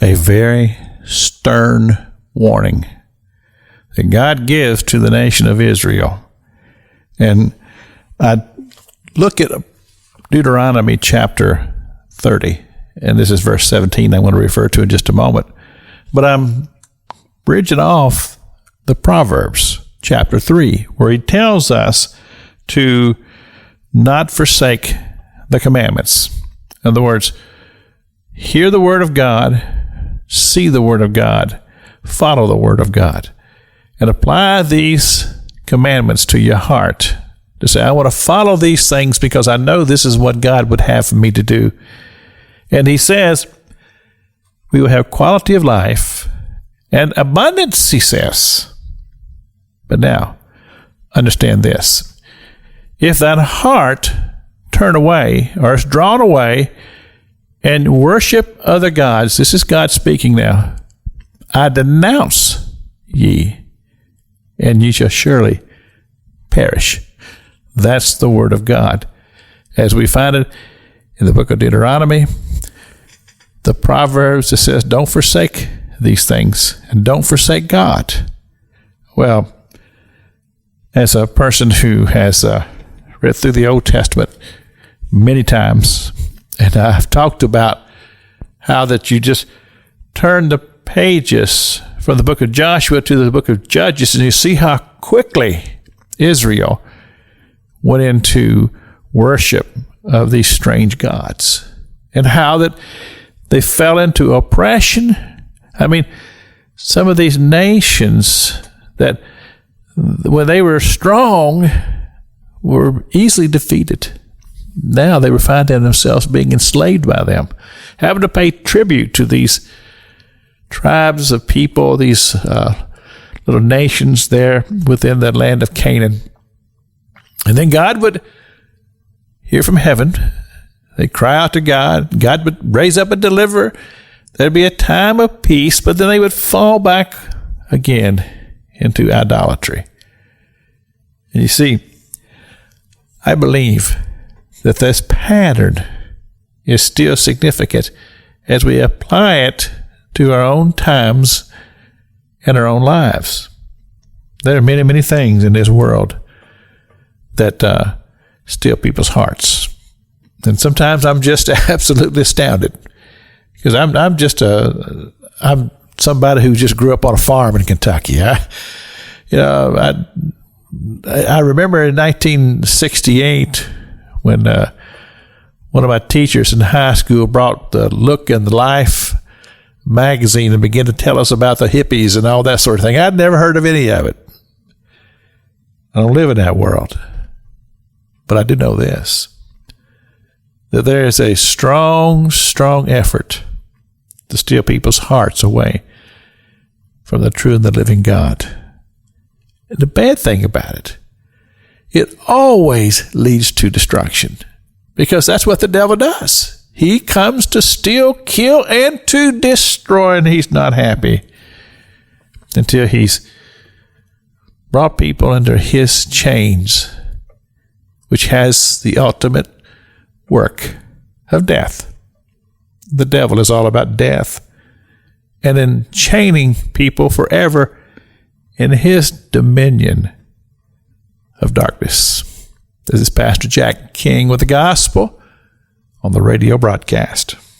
a very stern warning that God gives to the nation of Israel. And I look at Deuteronomy chapter 30, and this is verse 17 I want to refer to in just a moment. But I'm bridging off the Proverbs chapter 3, where he tells us to not forsake the commandments. In other words, hear the word of God, see the word of God, follow the word of God, and apply these commandments to your heart. To say, I want to follow these things because I know this is what God would have for me to do. And he says, we will have quality of life and abundance, he says. But now, understand this. If that heart turn away or is drawn away and worship other gods, this is God speaking now, I denounce ye, and ye shall surely perish. That's the word of God. As we find it in the book of Deuteronomy, the Proverbs, it says, don't forsake these things and don't forsake God. Well, as a person who has read through the Old Testament many times, and I've talked about how that you just turn the pages from the book of Joshua to the book of Judges, and you see how quickly Israel went into worship of these strange gods, and how that they fell into oppression. I mean, some of these nations that when they were strong were easily defeated. Now they were finding themselves being enslaved by them, having to pay tribute to these tribes of people, these little nations there within the land of Canaan. And then God would hear from heaven. They'd cry out to God. God would raise up a deliverer. There'd be a time of peace, but then they would fall back again into idolatry. And you see, I believe that this pattern is still significant as we apply it to our own times and our own lives. There are many, many things in this world that steal people's hearts. And sometimes I'm just absolutely astounded, because I'm somebody who just grew up on a farm in Kentucky. I remember in 1968 when one of my teachers in high school brought the Look and the Life magazine and began to tell us about the hippies and all that sort of thing. I'd never heard of any of it. I don't live in that world. But I do know this, that there is a strong, strong effort to steal people's hearts away from the true and the living God. And the bad thing about it, it always leads to destruction, because that's what the devil does. He comes to steal, kill, and to destroy, and he's not happy until he's brought people under his chains, which has the ultimate work of death. The devil is all about death, and then chaining people forever in his dominion of darkness. This is Pastor Jack King with the gospel on the radio broadcast.